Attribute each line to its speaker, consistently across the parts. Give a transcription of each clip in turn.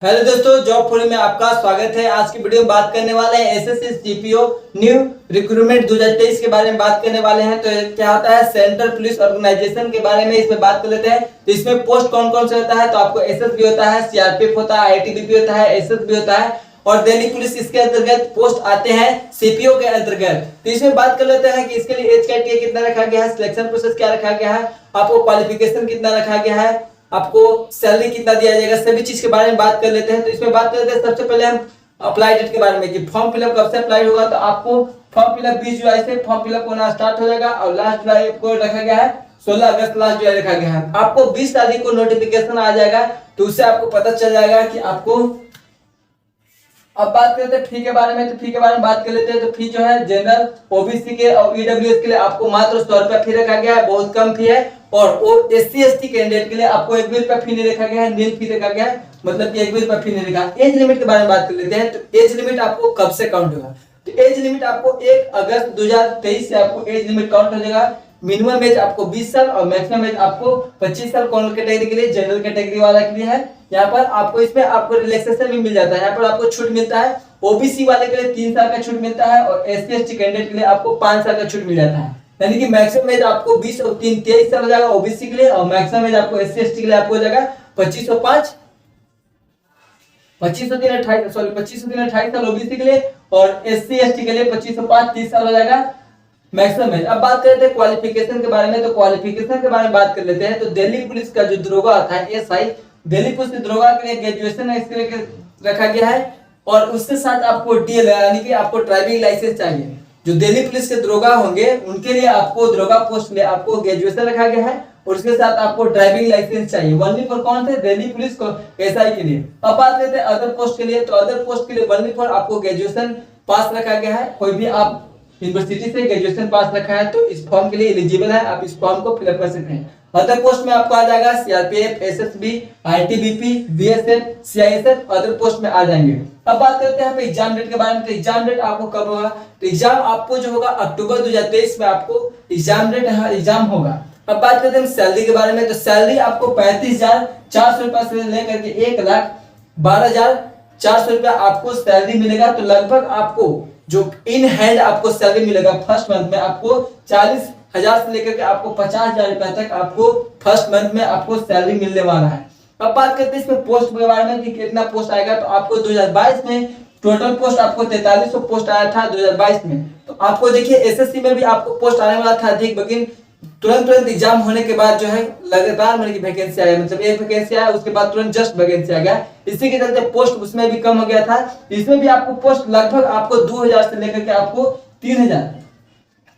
Speaker 1: Hello दोस्तों, job for में आपका स्वागत है। आज की वीडियो में बात करने वाले हैं एसएससी सीपीओ न्यू रिक्रूटमेंट 2023 के बारे में बात करने वाले हैं। तो क्या होता है, सेंट्रल पुलिस ऑर्गेनाइजेशन के बारे में इसमें बात कर लेते हैं। तो इसमें पोस्ट कौन कौन से होता है, तो आपको एसएसबी होता है, सीआरपीएफ होता है, आईटीबीपी होता है, एसएसबी होता है और दिल्ली पुलिस इसके अंतर्गत पोस्ट आते हैं सीपीओ के अंतर्गत। तो इसमें बात कर लेते हैं कि इसके लिए एज क्राइटेरिया कितना रखा गया है, सिलेक्शन प्रोसेस क्या रखा गया है, आपको क्वालिफिकेशन कितना रखा गया है, आपको सैलरी कितना दिया जाएगा, सभी चीज के बारे में बात कर लेते हैं। तो इसमें बात कर लेते हैं सबसे पहले हम अप्लाई डेट के बारे में कि फॉर्म फिलअप कब से अप्लाई होगा। तो आपको फॉर्म फिलअप 20 जुलाई से फॉर्म फिलअप होना स्टार्ट हो जाएगा और लास्ट जुलाई को रखा गया है 16 अगस्त लास्ट जुलाई रखा गया है। आपको 20 तारीख को नोटिफिकेशन आ जाएगा, तो उससे आपको पता चल जाएगा कि आपको। अब बात करते हैं फी के बारे में। तो फी के बारे में बात कर लेते हैं। तो फी जो है जनरल, ओबीसी के और ईडब्ल्यूएस के लिए आपको मात्र 100 रुपया फी रखा गया है, बहुत कम फी है। और एससी एसटी कैंडिडेट के लिए आपको 1 भी रुपया फी नहीं रखा गया है, नील फी रखा गया है, मतलब कि 1 भी रुपया फी नहीं रखा। एज लिमिट के बारे में बात कर लेते हैं। तो एज लिमिट आपको कब से काउंट होगा, तो एज लिमिट आपको 1 अगस्त 2023 से आपको एज लिमिट काउंट हो जाएगा। मिनिमम एज आपको 20 साल और मैक्सिमम एज आपको 25 साल कौन कैटेगरी के लिए, जनरल कैटेगरी वाला के लिए है। यहाँ पर आपको इसमें आपको रिलैक्सेशन भी मिल जाता है, यहाँ पर आपको छूट मिलता है। ओबीसी वाले के लिए 3 साल का छूट मिलता है और एससी एसटी कैंडिडेट के लिए आपको 5 साल का छूट मिल जाता है। यानी कि मैक्सिमम एज आपको 20 और 3 23 साल हो जाएगा ओबीसी के लिए और मैक्सिमम एज आपको एससी एसटी के लिए आपको हो जाएगा 25 और 5 25 और 3 28 सॉरी 25 और 3 28 साल ओबीसी के लिए और एससी एसटी के लिए 25 और 5 30 साल हो जाएगा मैक्सिमम एज। अब बात करते हैं क्वालिफिकेशन के बारे में। तो क्वालिफिकेशन के बारे में बात कर लेते हैं। तो दिल्ली पुलिस का जो दरोगा आता है एसआई, दिल्ली पुलिस के दरोगा के लिए ग्रेजुएशन इसके लिए रखा गया है और उसके साथ आपको डीएल यानी कि आपको ड्राइविंग लाइसेंस चाहिए। जो दिल्ली पुलिस के दरोगा होंगे उनके लिए आपको दरोगा पोस्ट में आपको ग्रेजुएशन रखा गया है और उसके साथ आपको ड्राइविंग लाइसेंस चाहिए। ओनली फॉर कौन थे, दिल्ली पुलिस को एसआई के लिए। अब बात करते हैं अदर पोस्ट के लिए। तो अदर पोस्ट के लिए ओनली फॉर आपको ग्रेजुएशन पास रखा गया है। कोई भी आप यूनिवर्सिटी से ग्रेजुएशन पास रखा है तो इस फॉर्म के लिए एलिजिबल है, आप इस फॉर्म को फिलअप कर सकते हैं। अदर पोस्ट में आपको आ जाएगा CRPF, SSB, ITBP, BSF, CISF other post में आ जाएंगे। अब बात करते हैं एग्जाम डेट के बारे में। तो एग्जाम डेट आपको कब होगा, तो एग्जाम आपको जो होगा अक्टूबर 2023 में आपको एग्जाम होगा। अब बात करते हैं सैलरी के बारे में। तो सैलरी आपको 35,400 रुपए से लेकर के 1,12,400 रुपया आपको सैलरी मिलेगा। तो लगभग आपको जो इन हैंड आपको सैलरी मिलेगा फर्स्ट मंथ में आपको 40,000 से लेकर के आपको 50,000 रुपए तक आपको फर्स्ट मंथ में आपको सैलरी मिलने वाला है। अब बात करते हैं इसमें पोस्ट के बारे में कि कितना पोस्ट आएगा। तो आपको 2022 में टोटल पोस्ट आपको 4300 पोस्ट आया था 2022 में। तो आपको देखिए एसएससी में भी आपको पोस्ट आने वाला था अधिक, लेकिन तुरंत एग्जाम होने के बाद जो है लगातार मतलब की वैकेंसी आया, मतलब एक वैकेंसी आया उसके बाद तुरंत जस्ट वैकेंसी आ गया। इसी के चलते पोस्ट उसमें भी कम हो गया था। इसमें भी आपको पोस्ट लगभग आपको 2000 से लेकर के आपको 3000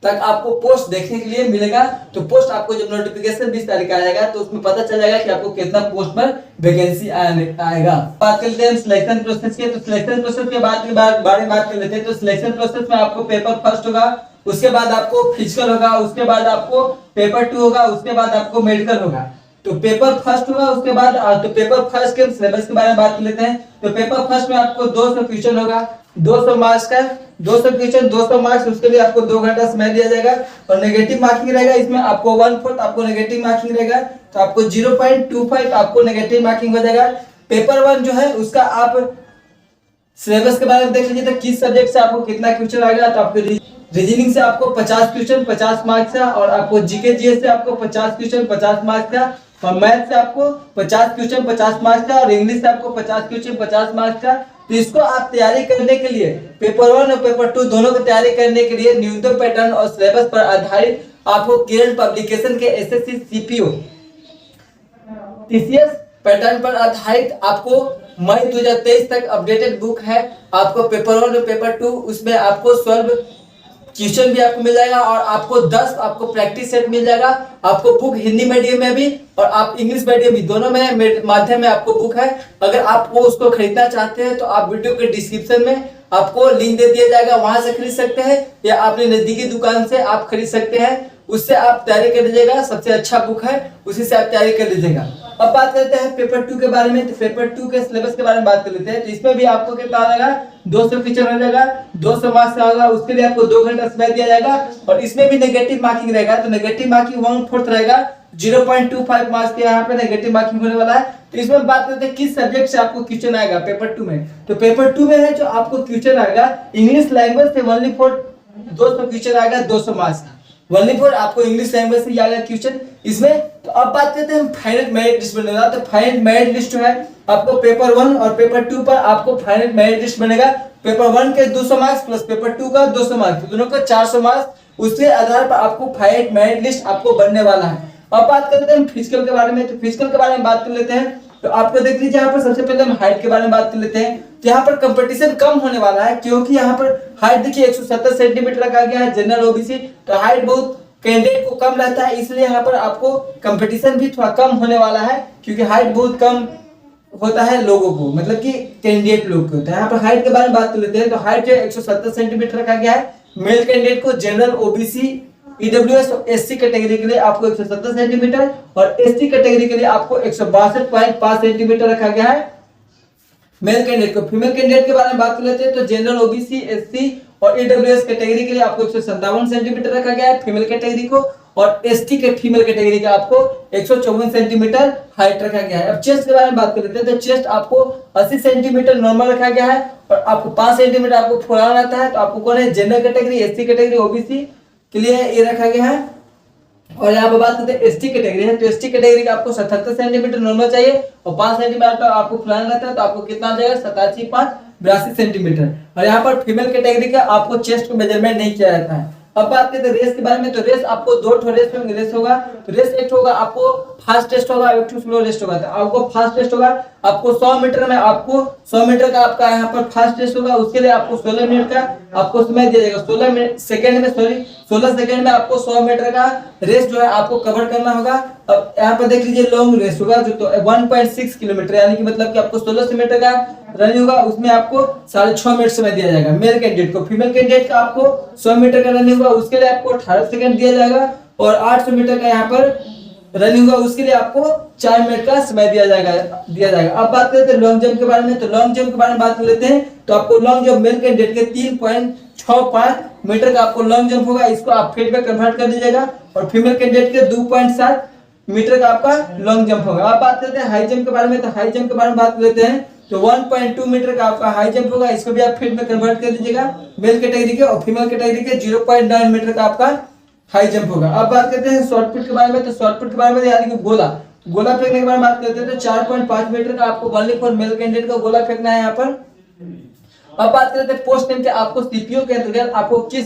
Speaker 1: तक आपको पोस्ट देखने के लिए मिलेगा। तो पोस्ट आपको जब नोटिफिकेशन 20 तारीख आ जाएगा तो उसमें पता चल जाएगा कि आपको कितना पोस्ट पर वैकेंसी आएगा। बात करते हैं सिलेक्शन प्रोसेस के। तो सिलेक्शन प्रोसेस के बारे में बात कर लेते हैं। तो सिलेक्शन प्रोसेस में आपको पेपर फर्स्ट होगा, उसके बाद आपको फिजिकल होगा, उसके बाद आपको पेपर 2 होगा, उसके बाद आपको मेडिकल होगा। तो पेपर फर्स्ट होगा उसके बाद तो पेपर फर्स्ट के सिलेबस के बारे में बात कर लेते हैं। तो पेपर फर्स्ट में आपको 200 क्वेश्चन होगा, 200 मार्क्स का, 200 क्वेश्चन 200 मार्क्स, उसके लिए आपको 2 घंटा समय दिया जाएगा और नेगेटिव मार्किंग रहेगा। इसमें आपको 1/4 आपको नेगेटिव मार्किंग रहेगा, तो आपको 0.25 आपको नेगेटिव मार्किंग हो जाएगा। पेपर 1 जो है उसका आप सिलेबस के बारे में देख लीजिए। तो किस सब्जेक्ट से आपको कितना क्वेश्चन आएगा। तो आपको रीजनिंग से आपको 50 क्वेश्चन 50 मार्क्स का और आपको जीके जीएस से आपको 50 क्वेश्चन 50 मार्क्स का और मैथ से आपको 50 क्वेश्चन 50 मार्क्स का और इंग्लिश से आपको 50 क्वेश्चन 50 मार्क्स का। तो इसको आप तैयारी करने के लिए पेपर 1 और पेपर 2 दोनों की तैयारी करने के लिए न्यूनतम पैटर्न और सिलेबस पर आधारित आपको केरल पब्लिकेशन के एसएससी सीपीओ टीसीएस पैटर्न पर आधारित आपको मई 2023 तक अपडेटेड बुक है। आपको पेपर 1 और पेपर 2 उसमें आपको 12 क्वेश्चन भी आपको मिल जाएगा और आपको 10 आपको प्रैक्टिस सेट मिल जाएगा। आपको बुक हिंदी मीडियम में भी और आप इंग्लिश मीडियम भी दोनों में माध्यम में आपको बुक है। अगर आप वो उसको खरीदना चाहते हैं तो आप वीडियो के डिस्क्रिप्शन में आपको लिंक दे दिया जाएगा, वहां से खरीद सकते हैं या अपने नजदीकी दुकान से आप खरीद सकते हैं। उससे आप तैयारी कर लीजिएगा, सबसे अच्छा बुक है, उसी से आप तैयारी कर लीजिएगा। अब बात करते हैं पेपर 2 के बारे में। तो पेपर 2 के सिलेबस के बारे में बात कर लेते हैं। तो इसमें भी आपको कितना आ जाएगा, 200 क्वेश्चन हो जाएगा, 200 मार्क्स का होगा, उसके लिए आपको 2 घंटा समय दिया जाएगा और इसमें भी नेगेटिव मार्किंग रहेगा। तो नेगेटिव मार्किंग 1/4 रहेगा, 0.25 मार्क्स के यहाँ पे नेगेटिव मार्किंग होने वाला है। तो इसमें बात करते हैं किस सब्जेक्ट से आपको क्वेश्चन आएगा पेपर 2 में। तो पेपर 2 में है जो आपको क्वेश्चन आएगा इंग्लिश लैंग्वेज से ओनली फॉर 200 क्वेश्चन आएगा, 200 मार्क्स का ओनली फॉर आपको इंग्लिश लैंग्वेज से आएगा क्वेश्चन इसमें। तो अब बात करते हैं फाइनल मेरिट लिस्ट बनेगा। तो फाइनल मेरिट लिस्ट जो है आपको पेपर 1 और पेपर 2 पर आपको फाइनल मेरिट लिस्ट बनेगा। पेपर 1 के 200 मार्क्स प्लस पेपर 2 का 200 मार्क्स, दोनों का 400 मार्क्स, उसके आधार पर आपको फाइनल मेरिट लिस्ट आपको बनने वाला है। अब बात करते हैं फिजिकल के बारे में। तो फिजिकल के बारे में बात कर लेते हैं। तो आपको देख लीजिए यहाँ पर सबसे पहले हम हाइट के बारे में बात कर लेते हैं। तो यहाँ पर कंपटीशन कम होने वाला है क्योंकि यहाँ पर हाइट देखिए 170 सेंटीमीटर रखा गया है जनरल ओबीसी। तो हाइट बहुत कैंडिडेट को कम रहता है, इसलिए यहाँ पर आपको कंपटीशन भी थोड़ा कम होने वाला है क्योंकि हाइट बहुत कम होता है लोगों को, मतलब कि कैंडिडेट लोग को होता है। यहाँ पर हाइट के बारे में बात कर लेते हैं। तो हाइट जो 170 सेंटीमीटर रखा गया है मेल कैंडिडेट को, जनरल ओबीसी ईडब्ल्यूएस और एससी कैटेगरी के लिए आपको 170 सेंटीमीटर और एसटी कैटेगरी के लिए आपको 162.5 सेंटीमीटर रखा गया है मेल कैंडिडेट को। फीमेल कैंडिडेट के बारे में बात कर लेते हैं। तो जनरल ओबीसी एससी और ईडब्ल्यूएस कैटेगरी के लिए आपको 157 सेंटीमीटर रखा गया है फीमेल कैटेगरी को, और एसटी के फीमेल कैटेगरी का आपको 154 सेंटीमीटर हाइट रखा गया है। अब चेस्ट के बारे में बात कर लेते हैं। तो चेस्ट आपको 80 सेंटीमीटर नॉर्मल रखा गया है और आपको 5 सेंटीमीटर आपको फुलाना रहता है। तो आपको कौन है, general category, SC category, OBC के लिए ये रखा गया है। और यहाँ पर बात करते हैं एसटी कैटेगरी है। तो एसटी कैटेगरी का आपको 77 सेंटीमीटर नॉर्मल चाहिए और 5 सेंटीमीटर आपको फुलाना रहता है। तो आपको कितना आ जाएगा, 87.82 सेंटीमीटर। और यहाँ पर फीमेल कैटेगरी का आपको चेस्ट को मेजरमेंट नहीं किया जाता है। अब बात करते हैं रेस के बारे में। तो रेस आपको 2 रेस होगा। तो रेस एक होगा आपको फास्ट टेस्ट होगा, एक स्लो रेस्ट होगा। तो आपको फास्ट टेस्ट होगा आपको 100 मीटर में, आपको 100 मीटर का आपका यहाँ पर फास्ट टेस्ट होगा। उसके लिए आपको 16 मिनट का आपको समय दिया जाएगा। 16 सेकंड में आपको 100 मीटर का रेस जो है आपको कवर करना होगा। अब यहाँ पर देख लीजिए लॉन्ग रेस होगा जो 1.6 किलोमीटर, यानी कि मतलब कि आपको 1600 मीटर का रनिंग होगा, उसमें आपको 6.5 मिनट समय दिया जाएगा मेल कैंडिडेट को। फीमेल कैंडिडेट का आपको 100 मीटर का रनिंग होगा, उसके लिए आपको 18 सेकंड दिया जाएगा। और 800 मीटर का यहाँ पर रनिंग होगा, उसके लिए आपको 4 मिनट का समय दिया जाएगा। अब बात करते हैं लॉन्ग जंप के बारे में। तो लॉन्ग जंप के बारे में बात कर लेते हैं। तो आपको लॉन्ग जंप मेल कैंडिडेट के 3.65 मीटर का आपको लॉन्ग जंप होगा, इसको आप फीट में कन्वर्ट कर दीजिएगा। और फीमेल कैंडिडेट के 2.7 मीटर का आपका लॉन्ग जंप होगा। अब बात करते हैं हाई जंप के बारे में। तो हाई जंप के बारे में बात कर लेते हैं। तो 1.2 मीटर का आपका हाई जंप होगा, इसको भी आप फीट में कन्वर्ट कर दीजिएगा मेल कैटेगरी के। और फीमेल कैटेगरी के 0.9 मीटर का आपका हाई जंप होगा। अब बात करते हैं शॉर्ट पुट के बारे में। तो शॉर्ट पुट के बारे में यानी कि गोला फेंकने के बारे में बात करते हैं। तो 4.5 मीटर का आपको ओनली फॉर मेल कैंडिडेट का गोला फेंकना है यहाँ पर। अब बात करते हैं पोस्ट नेम के। आपको सीपीओ के अंतर्गत आपको किस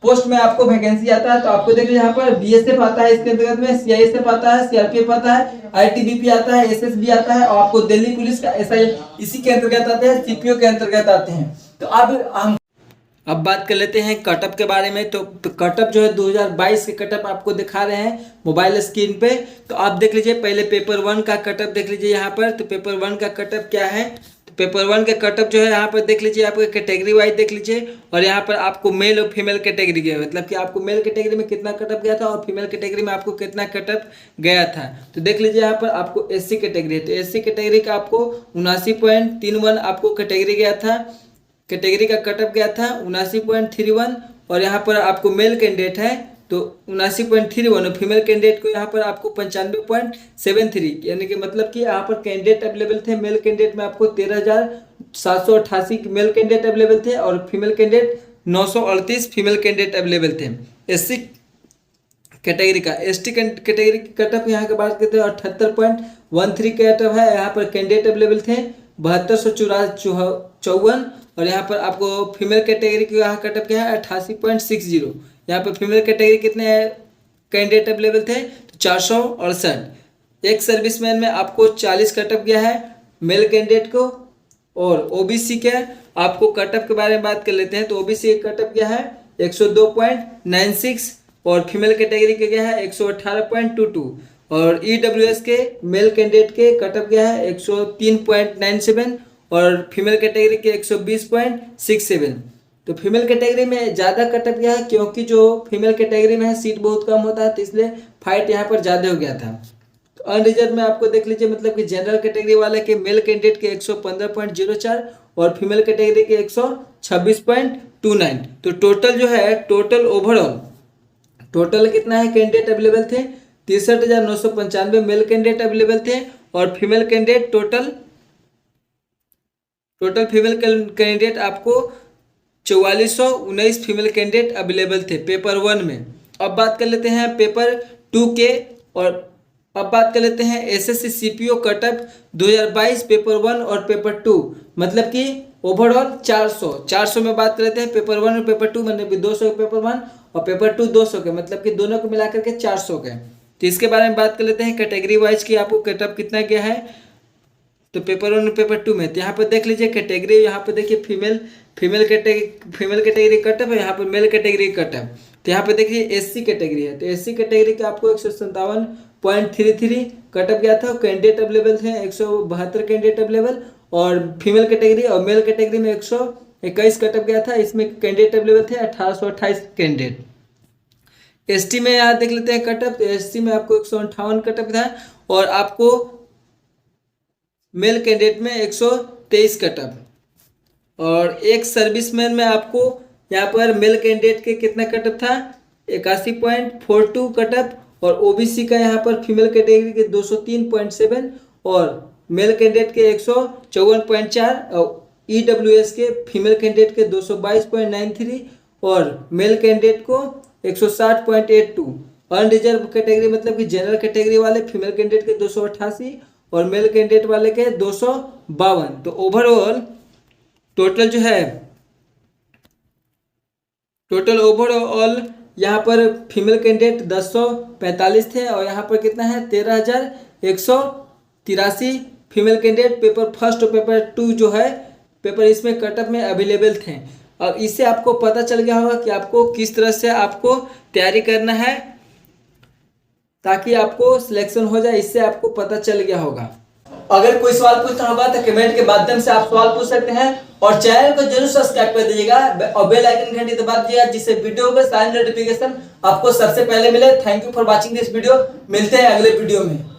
Speaker 1: पोस्ट में आपको वैकेंसी आता है। तो आपको देखिए यहाँ पर बीएसएफ आता है, इसके अंतर्गत में सीआईएसएफ आता है, सीआरपीएफ आता है, आईटीबीपी आता है, एसएसबी आता है, और आपको दिल्ली पुलिस का एसआई इसी के अंतर्गत आते हैं, सीपीओ के अंतर्गत आते हैं। तो अब बात कर लेते हैं कटअप के बारे में। तो कटअप जो है 2022 के कटअप आपको दिखा रहे हैं मोबाइल स्क्रीन पे। तो आप देख लीजिए पहले पेपर 1 का कटअप देख लीजिए यहाँ पर। तो पेपर 1 का कटअप क्या है, तो पेपर 1 का कटअप जो है यहाँ पर देख लीजिए, आपको कैटेगरी वाइज देख लीजिए। और यहाँ पर आपको मेल और फीमेल कैटेगरी गया, मतलब कि आपको मेल कैटेगरी में कितना कटअप गया था और फीमेल कैटेगरी में आपको कितना कटअप गया था। तो देख लीजिए यहाँ पर आपको एससी कैटेगरी है। तो एससी कैटेगरी का आपको 79.31 आपको कैटेगरी गया था, कैटेगरी का कटअप गया था 79.31। और यहाँ पर आपको मेल कैंडिडेट है तो 79.31 और फीमेल कैंडिडेट को यहाँ पर आपको 95.73, यानी कि मतलब कि यहाँ पर कैंडिडेट अवेलेबल थे। मेल कैंडिडेट में आपको 13,788 मेल कैंडिडेट अवेलेबल थे और female candidate 938 female candidate available थे। एससी कैटेगरी का, एसटी कैटेगरी की कटअप यहाँ के बात करते हैं 78.13 कटअप है। यहाँ पर कैंडिडेट अवेलेबल थे 7254। और यहाँ पर आपको फीमेल कैटेगरी की यहाँ कटअप क्या है 88.60। यहाँ पर फीमेल कैटेगरी कितने कैंडिडेट अवेलेबल थे तो 468। एक सर्विसमैन में आपको 40 कटअप गया है मेल कैंडिडेट को। और ओबीसी के आपको कटअप के बारे में बात कर लेते हैं। तो ओबीसी का कटअप गया है 102.96 और फीमेल कैटेगरी के गया है 118.22। और ईडब्ल्यूएस के मेल कैंडिडेट के कटअप गया है 103.97 और फीमेल कैटेगरी के 120.67। तो फीमेल कैटेगरी में ज़्यादा कटअप गया है क्योंकि जो फीमेल कैटेगरी में है सीट बहुत कम होता है, तो इसलिए फाइट यहाँ पर ज़्यादा हो गया था। तो अनरिजर्व में आपको देख लीजिए, मतलब कि जनरल कैटेगरी वाले के मेल कैंडिडेट के 115.04 और फीमेल कैटेगरी के 126.29। तो टोटल जो है टोटल कितना है कैंडिडेट अवेलेबल थे? 63,995 मेल कैंडिडेट अवेलेबल थे और female candidate total female candidate आपको 4419 फीमेल कैंडिडेट अवेलेबल थे पेपर 1 में। अब बात कर लेते हैं पेपर 2 के, और अब बात कर लेते हैं एसएससी सीपीओ कटअप 2022 पेपर 1 और पेपर 2, मतलब कि ओवरऑल 400 में बात कर लेते हैं पेपर 1 और पेपर 2, मतलब कि 200 के पेपर 1 और पेपर 2 200 के, मतलब कि दोनों को मिलाकर के 400 के। तो इसके बारे में बात कर लेते हैं कैटेगरी वाइज की आपको कटअप कितना गया है। तो पेपर 1 और पेपर 2 में तो यहाँ पर देख लीजिए कैटेगरी, यहाँ पर देखिए फीमेल कैटेगरी कटअप है, यहाँ पर मेल कैटेगरी कटअप। तो यहाँ पे देखिए एससी कैटेगरी है, तो एससी कैटेगरी का आपको 157.33 कटअप गया था। कैंडिडेट अवेलेबल थे 172 कैंडिडेट अवेलेबल, और फीमेल कैटेगरी और मेल कैटेगरी में 121 कटअप गया था। इसमें कैंडिडेट अवेलेबल थे 1828 कैंडिडेट। एसटी में यहाँ देख लेते हैं कटअप, तो एसटी में आपको 158 कटअप था और आपको मेल कैंडिडेट में 123 कटअप, और एक सर्विसमैन में आपको यहाँ पर मेल कैंडिडेट के कितना कटअप था 81.42 कटअप, और ओबीसी का यहाँ पर फीमेल कैटेगरी के 203.7 और मेल कैंडिडेट के 154.4 और ईडब्ल्यूएस के फीमेल कैंडिडेट के 222.93 और मेल कैंडिडेट को 160.82। अनरिजर्व कैटेगरी मतलब कि जनरल कैटेगरी वाले फीमेल कैंडिडेट के 288 और मेल कैंडिडेट वाले के 252। तो ओवरऑल टोटल जो है ओवरऑल यहाँ पर फीमेल कैंडिडेट 1045 थे और यहाँ पर कितना है 13,183 फीमेल कैंडिडेट पेपर फर्स्ट और पेपर 2 जो है पेपर इसमें कटअप में अवेलेबल थे। अब इससे आपको पता चल गया होगा कि आपको किस तरह से आपको तैयारी करना है ताकि आपको सिलेक्शन हो जाए, इससे आपको पता चल गया होगा। अगर कोई सवाल पूछना होगा तो कमेंट के माध्यम से आप सवाल पूछ सकते हैं और चैनल को जरूर सब्सक्राइब कर दीजिएगा और बेल आइकन घंटी दबा दीजिएगा, जिससे वीडियो का सारी नोटिफिकेशन आपको सबसे पहले मिले। Thank you for watching this video. मिलते हैं अगले वीडियो में।